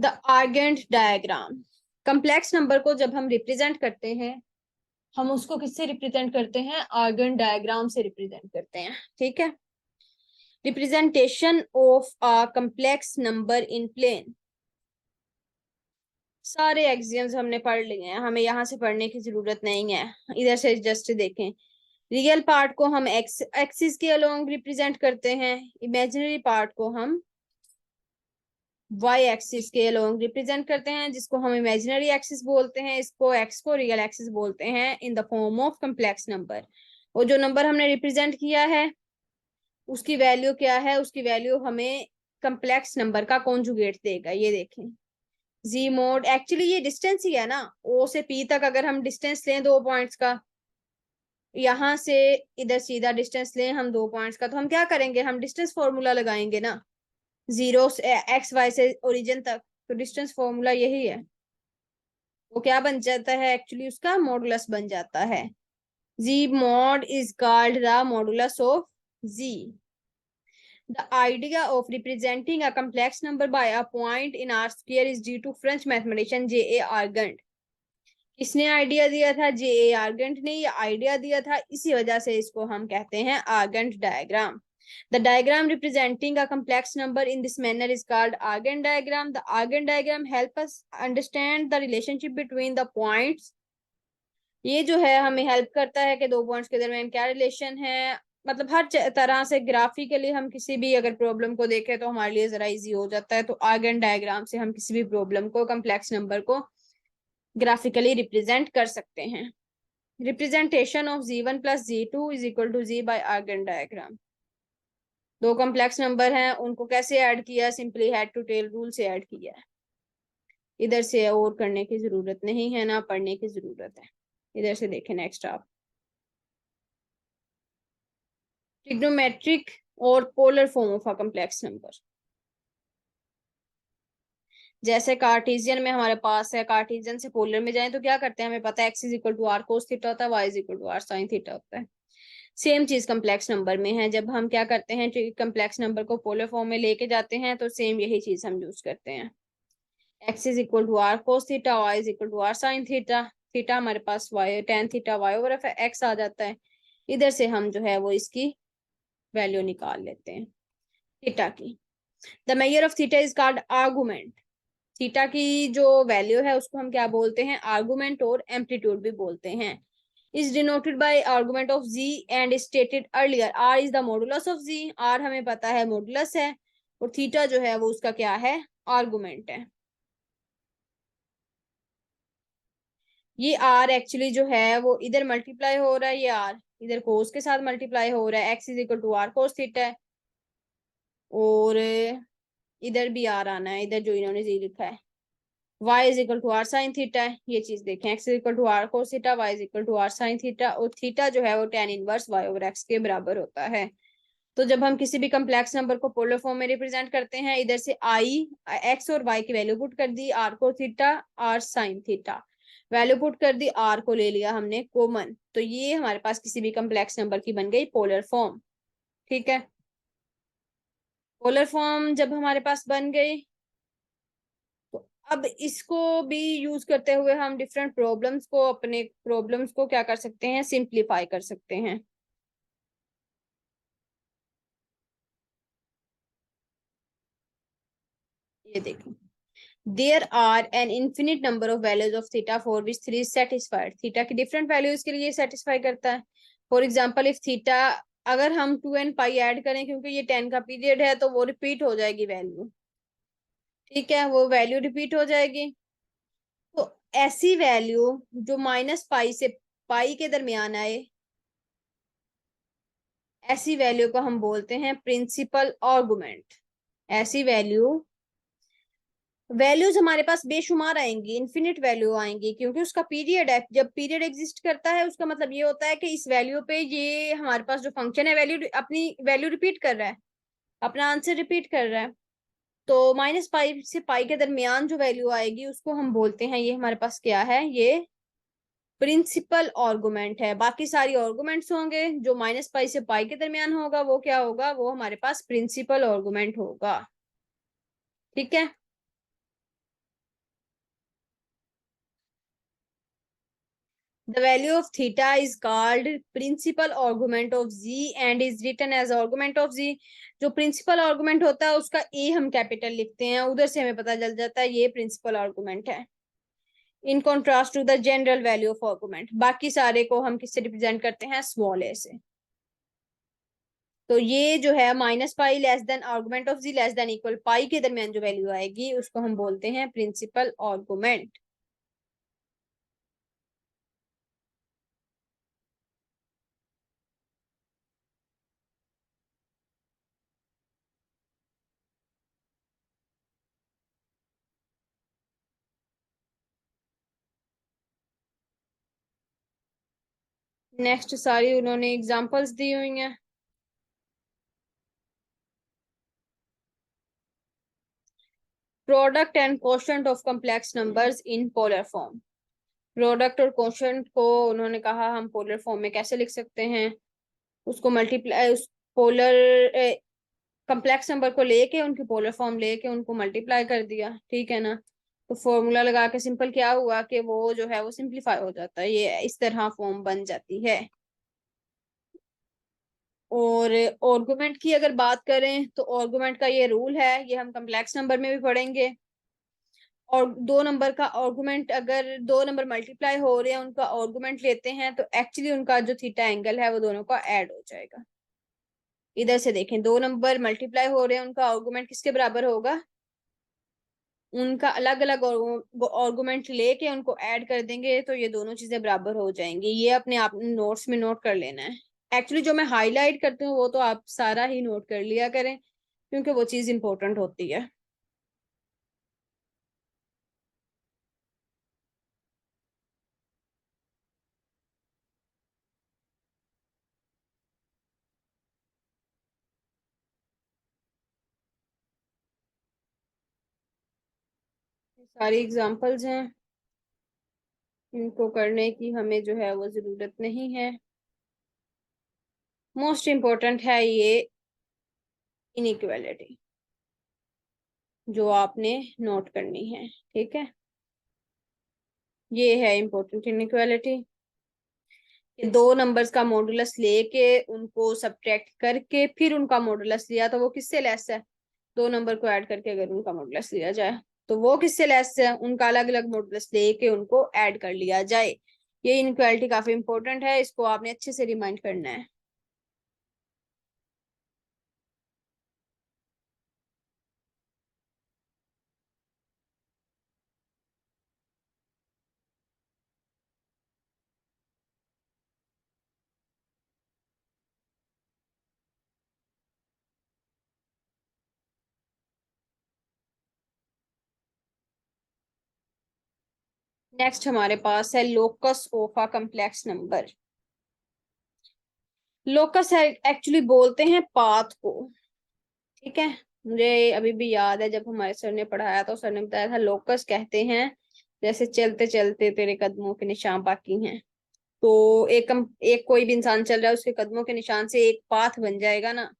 The urgent diagram. Complex number को जब हम रिप्रेजेंट करते हैं, हम उसको किससे रिप्रेजेंट करते हैं? आर्गेंट डायग्राम से रिप्रेजेंट करते हैं। ठीक है। Representation of a complex number in plane. सारे एक्सियम्स हमने पढ़ लिए हैं, हमें यहाँ से पढ़ने की जरूरत नहीं है। इधर से जस्ट देखें। रियल पार्ट को हम एक्स एक्सिस के अलोंग रिप्रेजेंट करते हैं, इमेजिनरी पार्ट को हम वाई एक्सिस के अलोंग रिप्रेजेंट करते हैं, जिसको हम इमेजिनरी एक्सिस बोलते हैं, इसको एक्स को रियल एक्सिस बोलते हैं, in the form of complex number. और जो नंबर हमने रिप्रेजेंट किया है उसकी वैल्यू क्या है? उसकी वैल्यू हमें कम्प्लेक्स नंबर का कॉन्जुगेट देगा। ये देखें, जी मोड, एक्चुअली ये डिस्टेंस ही है ना, ओ से पी तक अगर हम डिस्टेंस लें 2 पॉइंट्स का, यहां से इधर सीधा डिस्टेंस लें हम 2 पॉइंट्स का, तो हम क्या करेंगे? हम डिस्टेंस फॉर्मूला लगाएंगे ना, जीरो से एक्स वाई से ओरिजिन तक। तो डिस्टेंस फॉर्मूला यही है, वो क्या बन जाता है? एक्चुअली उसका मॉडुलस बन जाता है। Z mod is called the modulus of z. The idea of representing a complex number by a point in R square is due to French mathematician J.A. Argand. किसने आइडिया दिया था? J.A. Argand ने ये idea दिया था, इसी वजह से इसको हम कहते हैं Argand diagram. The diagram representing a complex number in this manner is called Argand diagram. The Argand diagram help us understand the relationship between the points. ये जो है हमें हेल्प करता है कि 2 पॉइंट्स के दरमियान क्या रिलेशन है। मतलब हर तरह से ग्राफिकली हम किसी भी अगर प्रॉब्लम को देखें तो हमारे लिए जरा इजी हो जाता है। तो आर्गन डायग्राम से हम किसी भी प्रॉब्लम को, कम्प्लेक्स नंबर को ग्राफिकली रिप्रेजेंट कर सकते हैं। Representation of z one plus z two is equal to z by Argand diagram. दो कम्प्लेक्स नंबर हैं, उनको कैसे ऐड किया? Simply head to tail rule से ऐड किया है। इधर से और करने की जरूरत नहीं है, ना पढ़ने की जरूरत है। इधर से देखें नेक्स्ट आप, ट्रिग्नोमेट्रिक और polar form of a complex number. जैसे कार्टेशियन में हमारे पास है, कार्टेशियन से पोलर में जाए तो क्या करते हैं? हमें पता है x is equal to r cos theta होता है, y is equal to r sine theta होता है। सेम चीज कम्प्लेक्स नंबर में है। जब हम क्या करते हैं, कम्प्लेक्स नंबर को पोलर फॉर्म में लेके जाते हैं तो सेम यही चीज हम यूज करते हैं। X is equal to r cos theta, y is equal to r sine theta. Theta हमारे पास y tan theta y over f x आ जाता है। इधर से हम जो है वो इसकी वैल्यू निकाल लेते हैं थीटा की। The measure of theta is called argument. Theta की जो वैल्यू है उसको हम क्या बोलते हैं? आर्गुमेंट और एम्पलीट्यूड भी बोलते हैं। Is denoted by argument of z and stated earlier r is the modulus of z. R हमें पता है मॉडुलस है, और थीटा जो है वो उसका क्या है? आर्गुमेंट है। ये आर एक्चुअली जो है वो इधर मल्टीप्लाई हो रहा है, ये आर इधर कोस के साथ मल्टीप्लाई हो रहा है। X is equal to r cos theta है, और इधर भी आर आना है, इधर जो इन्होंने जी लिखा है। y is equal to r sine theta है। ये चीज देखें, x is equal to r cos theta, y is equal to r sine theta, और थीटा जो है वो tan inverse y over x के बराबर होता है। तो जब हम किसी भी कम्प्लेक्स नंबर को पोलर फॉर्म में रिप्रेजेंट करते हैं, इधर से आई x और y की वैल्यू पुट कर दी, r को theta, r sine theta value put कर दी, r को ले लिया हमने कॉमन, तो ये हमारे पास किसी भी कम्प्लेक्स नंबर की बन गई पोलर फॉर्म। ठीक है। पोलर फॉर्म जब हमारे पास बन गई, तो अब इसको भी यूज करते हुए हम डिफरेंट प्रॉब्लम्स को, अपने प्रॉब्लम्स को क्या कर सकते हैं? सिंप्लीफाई कर सकते हैं। ये देखें, there are an infinite number of values of theta for which three satisfied. Theta की डिफरेंट वैल्यूज के लिए सेटिस्फाई करता है। फॉर एग्जाम्पल इफ थीटा, अगर हम 2 n पाई ऐड करें, क्योंकि ये 10 का पीरियड है तो वो रिपीट हो जाएगी वैल्यू। ठीक है, वो वैल्यू रिपीट हो जाएगी। तो ऐसी वैल्यू जो -पाई से पाई के दरमियान आए, ऐसी वैल्यू को हम बोलते हैं प्रिंसिपल आर्गुमेंट। ऐसी वैल्यूज हमारे पास बेशुमार आएंगी, इन्फिनिट वैल्यू आएंगी, क्योंकि उसका पीरियड है। जब पीरियड एग्जिस्ट करता है उसका मतलब ये होता है कि इस वैल्यू पे ये हमारे पास जो फंक्शन है वैल्यू अपनी वैल्यू रिपीट कर रहा है, अपना आंसर रिपीट कर रहा है। तो -पाई से पाई के दरमियान जो वैल्यू आएगी उसको हम बोलते हैं, ये हमारे पास क्या है? ये प्रिंसिपल आर्गुमेंट है। बाकी सारी आर्गुमेंट्स होंगे, जो -पाई से पाई के दरमियान होगा वो क्या होगा? वो हमारे पास प्रिंसिपल आर्गुमेंट होगा। ठीक है। The value of theta is called principal argument of z and is written as argument of z. जो प्रिंसिपल आर्गुमेंट होता है उसका ए हम कैपिटल लिखते हैं, उधर से हमें पता चल जाता है ये प्रिंसिपल आर्गुमेंट है। In contrast to the general value of argument, बाकी सारे को हम किससे रिप्रेजेंट करते हैं, स्मॉल ए से। तो ये जो है minus pi less than argument of z less than equal pi के दरमियान जो वैल्यू आएगी उसको हम बोलते हैं प्रिंसिपल आर्गुमेंट। नेक्स्ट सारी उन्होंने एग्जांपल्स दी हुई हैं। Product and quotient of complex numbers in polar form. Product और कोशेंट को उन्होंने कहा हम पोलर फॉर्म में कैसे लिख सकते हैं, उसको मल्टीप्लाई, उस पोलर कॉम्प्लेक्स नंबर को लेके उनकी पोलर फॉर्म लेके उनको मल्टीप्लाई कर दिया, ठीक है ना। तो फॉर्मूला लगा के सिंपल क्या हुआ कि वो जो है वो सिंप्लीफाई हो जाता है, ये इस तरह फॉर्म बन जाती है। और आर्गुमेंट की अगर बात करें तो आर्गुमेंट का ये रूल है, ये हम कॉम्प्लेक्स नंबर में भी पढ़ेंगे। और दो नंबर का आर्गुमेंट, अगर दो नंबर मल्टीप्लाई हो रहे हैं उनका आर्गुमेंट लेते हैं तो एक्चुअली उनका जो थीटा एंगल है वो दोनों का ऐड हो जाएगा। इधर से देखें, दो नंबर मल्टीप्लाई हो रहे हैं उनका आर्गुमेंट किसके बराबर होगा, उनका अलग अलग आर्गुमेंट लेके उनको ऐड कर देंगे तो ये दोनों चीजें बराबर हो जाएंगी। ये अपने आप नोट्स में नोट कर लेना है। एक्चुअली जो मैं हाईलाइट करती हूँ वो तो आप सारा ही नोट कर लिया करें क्योंकि वो चीज इंपॉर्टेंट होती है। सारी एग्जांपल्स हैं, इनको करने की हमें जो है वो जरूरत नहीं है। मोस्ट इम्पोर्टेंट है ये इनइक्वालिटी जो आपने नोट करनी है, ठीक है। ये है इम्पोर्टेंट इनइक्वालिटी, दो नंबर्स का मॉडुलस लेके उनको सब्ट्रैक्ट करके फिर उनका मॉडुलस लिया तो वो किससे लेस है, दो नंबर को ऐड करके अगर उनका मॉडुलस लिया जाए तो वो किससे लेस है, उनका अलग अलग मॉडुलस लेके उनको ऐड कर लिया जाए। ये इनइक्वालिटी काफी इंपॉर्टेंट है, इसको आपने अच्छे से रिमाइंड करना है। नेक्स्ट हमारे पास है locus of a complex number. Locus है एक्चुअली बोलते हैं पाथ को, ठीक है। मुझे अभी भी याद है जब हमारे सर ने पढ़ाया तो सर ने बताया था लोकस कहते हैं जैसे चलते चलते तेरे कदमों के निशान बाकी हैं। तो एक कोई भी इंसान चल रहा है उसके कदमों के निशान से एक पाथ बन जाएगा ना,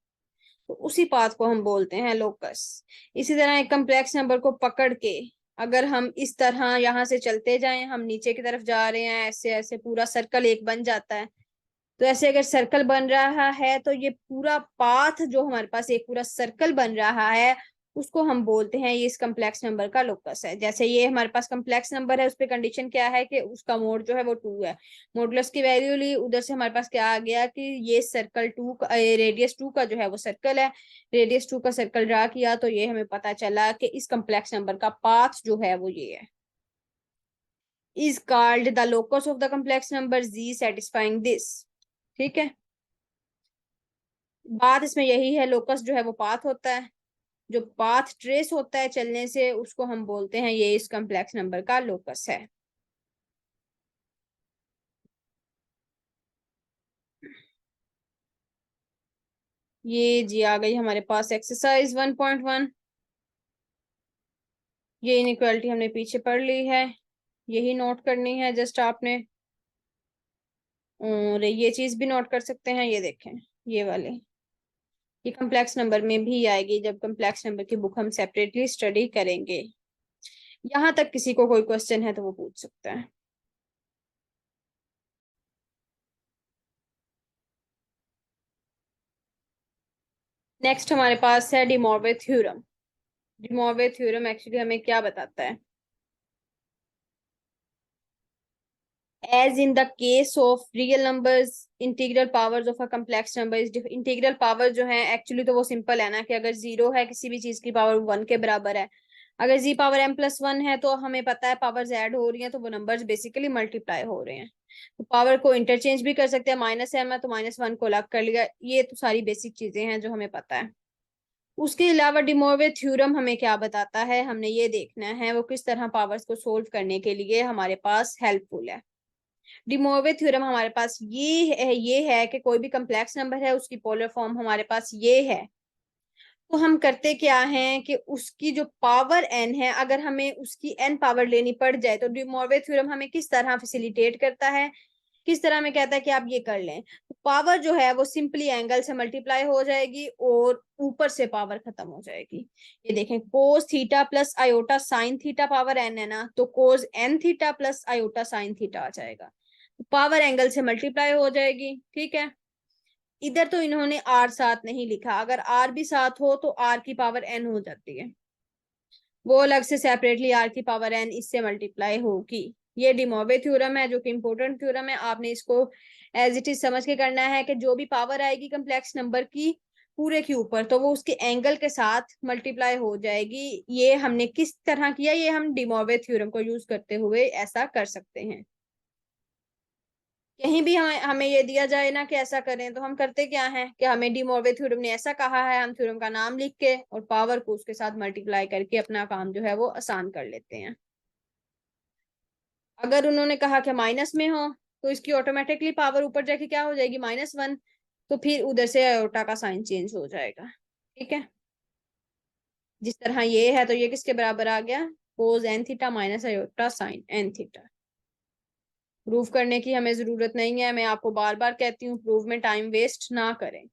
तो उसी पाथ को हम बोलते हैं लोकस। इसी तरह एक कम्प्लेक्स नंबर को पकड़ के अगर हम इस तरह यहाँ से चलते जाएं, हम नीचे की तरफ जा रहे हैं, ऐसे ऐसे पूरा सर्कल एक बन जाता है। तो ऐसे अगर सर्कल बन रहा है तो ये पूरा पाथ जो हमारे पास एक पूरा सर्कल बन रहा है उसको हम बोलते हैं ये इस कम्प्लेक्स नंबर का लोकस है। जैसे ये हमारे पास कम्प्लेक्स नंबर है, उस पर कंडीशन क्या है कि उसका मोड जो है वो 2 है, मॉडुलस की वैल्यू ली, उधर से हमारे पास क्या आ गया कि ये सर्कल 2 रेडियस 2 का जो है वो सर्कल है, रेडियस 2 का सर्कल ड्रा किया तो ये हमें पता चला कि इस कम्प्लेक्स नंबर का पाथ जो है वो ये है, is called the locus of the complex number z satisfying this, ठीक है। बात इसमें यही है, लोकस जो है वो पाथ होता है, जो पाथ ट्रेस होता है चलने से उसको हम बोलते हैं ये इस कम्प्लेक्स नंबर का लोकस है। ये जी आ गई हमारे पास एक्सरसाइज 1.1। ये इनइक्वालिटी हमने पीछे पढ़ ली है, यही नोट करनी है जस्ट आपने। और ये चीज भी नोट कर सकते हैं, ये देखें ये वाले, ये कम्प्लेक्स नंबर में भी आएगी जब कम्प्लेक्स नंबर की बुक हम सेपरेटली स्टडी करेंगे। यहाँ तक किसी को कोई क्वेश्चन है तो वो पूछ सकता है। नेक्स्ट हमारे पास है डिमॉर्वे थ्योरम। डिमॉर्वे थ्योरम एक्चुअली हमें क्या बताता है? As in the case of real numbers, integral powers of a complex number is integral power जो है एक्चुअली तो वो सिंपल है ना, कि अगर जीरो है किसी भी चीज की पावर वन के बराबर है, अगर जी पावर एम प्लस वन है तो हमें पता है पावर्स ऐड हो रही हैं तो वो नंबर्स बेसिकली मल्टीप्लाई हो रहे हैं। तो पावर को इंटरचेंज भी कर सकते हैं, माइनस एम है तो माइनस वन को अलग कर लिया, ये तो सारी बेसिक चीजें हैं जो हमें पता है। उसके अलावा डिमोवे थ्योरम हमें क्या बताता है, हमने ये देखना है वो किस तरह पावर्स को सोल्व करने के लिए हमारे पास हेल्पफुल है। डिमोवे थ्योरम हमारे पास ये है कि कोई भी कम्प्लेक्स नंबर है उसकी पोलर फॉर्म हमारे पास ये है, तो हम करते क्या हैं कि उसकी जो पावर n है अगर हमें उसकी n पावर लेनी पड़ जाए तो डिमोवे थ्योरम हमें किस तरह फैसिलिटेट करता है, किस तरह में कहता है कि आप ये कर लें। तो पावर जो है वो सिंपली एंगल से मल्टीप्लाई हो जाएगी और ऊपर से पावर खत्म हो जाएगी। ये देखें, cos theta plus iota sine theta power n है ना, तो cos n theta plus iota sine theta आ जाएगा, पावर एंगल से मल्टीप्लाई हो जाएगी। ठीक है, इधर तो इन्होंने आर साथ नहीं लिखा, अगर आर भी साथ हो तो आर की पावर एन हो जाती है, वो अलग से सेपरेटली आर की पावर एन इससे मल्टीप्लाई होगी। ये डिमोवे थ्योरम है जो कि इंपॉर्टेंट थ्योरम है, आपने इसको एज इट इज समझ के करना है कि जो भी पावर आएगी कम्प्लेक्स नंबर की पूरे के ऊपर तो वो उसके एंगल के साथ मल्टीप्लाई हो जाएगी। ये हमने किस तरह किया, ये हम डिमोवे थ्योरम को यूज करते हुए ऐसा कर सकते हैं। कहीं भी हमें हमें ये दिया जाए ना कि ऐसा करें तो हम करते क्या है कि हमें डी मॉर्वे थ्योरम ने ऐसा कहा है, हम थ्योरम का नाम लिख के और पावर को उसके साथ मल्टीप्लाई करके अपना काम जो है वो आसान कर लेते हैं। अगर उन्होंने कहा कि माइनस में हो तो इसकी ऑटोमेटिकली पावर ऊपर जाके क्या हो जाएगी, माइनस वन, तो फिर उधर से आयोटा का साइन चेंज हो जाएगा। ठीक है, जिस तरह ये है तो ये किसके बराबर आ गया, cos n theta minus iota sine n theta. Prove करने की हमें जरूरत नहीं है, मैं आपको बार बार कहती हूँ प्रूव में टाइम वेस्ट ना करें।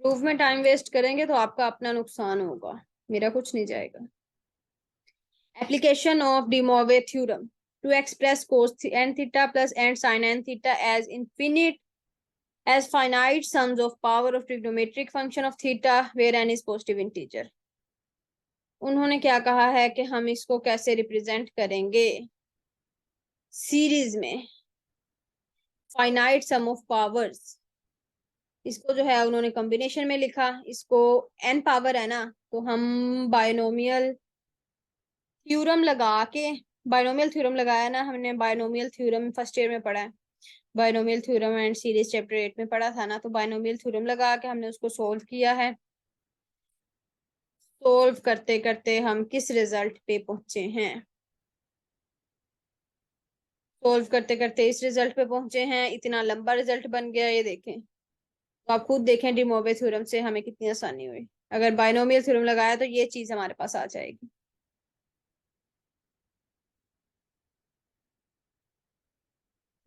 प्रूफ में टाइम वेस्ट करेंगे तो आपका अपना नुकसान होगा, मेरा कुछ नहीं जाएगा। Application of De Moivre theorem to express cos n theta plus and sin n theta as infinite as finite sums of power of trigonometric function of theta where n is positive integer। उन्होंने क्या कहा है कि हम इसको कैसे represent करेंगे series में, फाइनाइट सम ऑफ पावर्स, इसको जो है उन्होंने कॉम्बिनेशन में लिखा, इसको n पावर है ना तो हम बायनोमियल थ्योरम लगा के, बायनोमियल थ्योरम लगाया ना हमने, बायनोमियल थ्योरम फर्स्ट ईयर में पढ़ा है, binomial theorem and series chapter 8 में पढ़ा था ना, तो बायनोमियल थ्योरम लगा के हमने उसको सोल्व किया है। सोल्व करते करते हम किस रिजल्ट पे पहुंचे हैं, सोल्व करते करते इस रिजल्ट पे पहुंचे हैं, इतना लंबा रिजल्ट बन गया ये देखें। तो आप खुद देखें डिमोवे थ्योरम से हमें कितनी आसानी हुई, अगर बायनोमियल थ्योरम लगाया तो ये चीज हमारे पास आ जाएगी।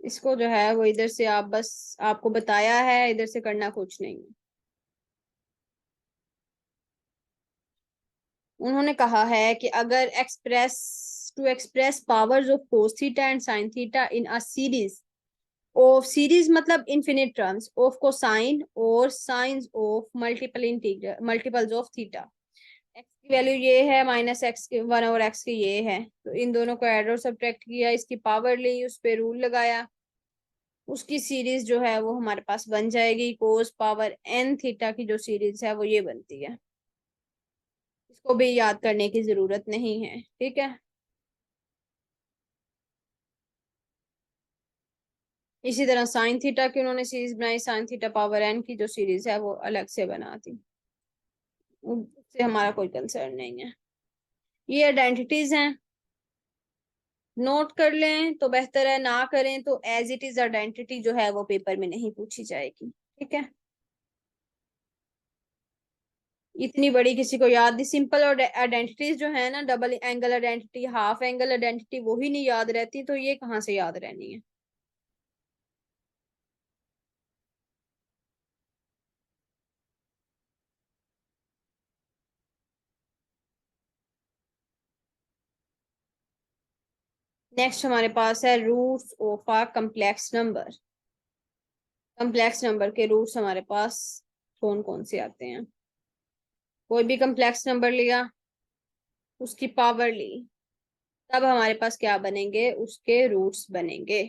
इसको जो है वो इधर से आप बस, आपको बताया है, इधर से करना कुछ नहीं है। उन्होंने कहा है कि अगर express powers of cos theta and sine theta in a series of, series मतलब इनफिनिट टर्म्स ऑफ कोसाइन और science of multiple integral multiples of theta, x की वैल्यू ये है माइनस एक्स के वन और एक्स की ये है, तो इन दोनों को ऐड और सब्ट्रैक्ट किया, इसकी पावर ली, उस पर रूल लगाया, उसकी सीरीज जो है वो हमारे पास बन जाएगी, कोस पावर एन थीटा की जो सीरीज है वो ये बनती है। इसको भी याद करने की जरूरत नहीं है। ठीक है, इसी तरह साइन थीटा की उन्होंने सीरीज बनाई, साइन थीटा पावर एन की जो सीरीज है वो अलग से बना दी, उससे हमारा कोई कंसर्न नहीं है। ये आइडेंटिटीज हैं, नोट कर लें तो बेहतर है, ना करें तो एज इट इज आइडेंटिटी जो है वो पेपर में नहीं पूछी जाएगी। ठीक है, इतनी बड़ी किसी को याद नहीं, सिंपल और आइडेंटिटीज जो है ना, double angle identity, half angle identity, वो ही नहीं याद रहती तो ये कहाँ से याद रहनी है। नेक्स्ट हमारे पास है roots of a complex number. Complex number के रूट्स हमारे पास कौन कौन से आते हैं। कोई भी कम्प्लेक्स नंबर लिया, उसकी पावर ली, तब हमारे पास क्या बनेंगे, उसके रूट्स बनेंगे।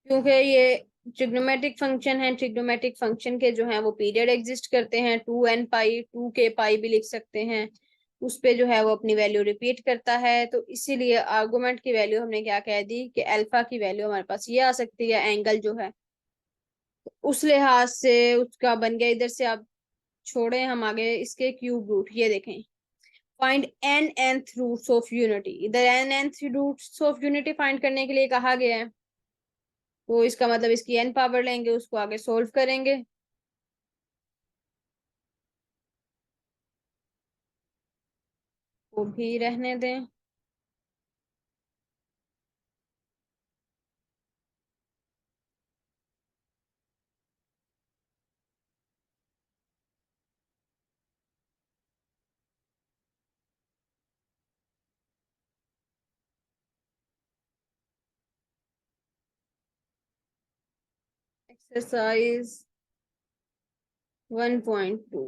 क्योंकि ये ट्रिग्नोमेट्रिक फंक्शन है, ट्रिग्नोमेट्रिक फंक्शन के जो है वो पीरियड एग्जिस्ट करते हैं, 2n पाई, 2k पाई भी लिख सकते हैं। उस पे जो है वो अपनी वैल्यू रिपीट करता है, तो इसीलिए आर्गुमेंट की वैल्यू हमने क्या कह दी कि अल्फा की वैल्यू हमारे पास ये आ सकती है, एंगल जो है। उस लिहाज से उसका बन गया। इधर से आप छोड़े, हम आगे इसके क्यूब रूट ये देखें। Find n nth roots of unity. इधर n nth roots of unity find करने के लिए कहा गया है, तो इसका मतलब इसकी n पावर लेंगे, उसको आगे सोल्व करेंगे। वो भी रहने दें। एक्सरसाइज 1.2।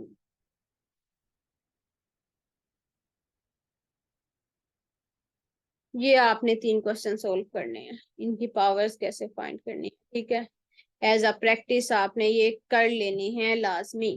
ये आपने 3 क्वेश्चन सोल्व करने हैं, इनकी पावर्स कैसे फाइंड करनी है, ठीक है। एज अ प्रैक्टिस आपने ये कर लेनी है लाजमी।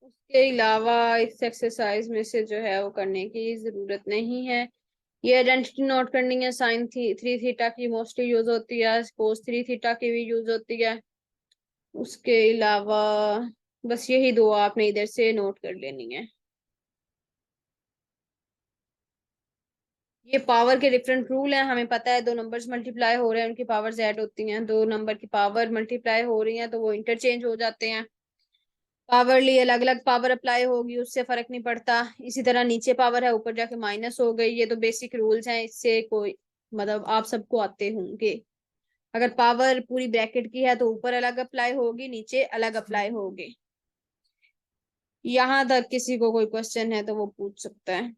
उसके अलावा इस एक्सरसाइज में से जो है वो करने की जरूरत नहीं है। ये आइडेंटिटी नोट करनी है। साइन थी 3 थीटा की मोस्टली यूज होती है, कोस 3 थीटा की भी यूज होती है। उसके अलावा बस यही दो आपने इधर से नोट कर लेनी है। ये पावर के डिफरेंट रूल हैं, हमें पता है। दो नंबर्स मल्टीप्लाई हो रहे हैं, उनकी पावर्स ऐड होती हैं। दो नंबर की पावर मल्टीप्लाई हो रही हैं तो वो इंटरचेंज हो जाते हैं। पावरली अलग अलग पावर अप्लाई होगी, उससे फर्क नहीं पड़ता। इसी तरह नीचे पावर है, ऊपर जाके माइनस हो गई। ये तो बेसिक रूल्स हैं, इससे कोई मतलब आप सबको आते होंगे। अगर पावर पूरी ब्रैकेट की है तो ऊपर अलग अप्लाई होगी, नीचे अलग अप्लाई होगी। यहाँ तक किसी को कोई क्वेश्चन है तो वो पूछ सकता है।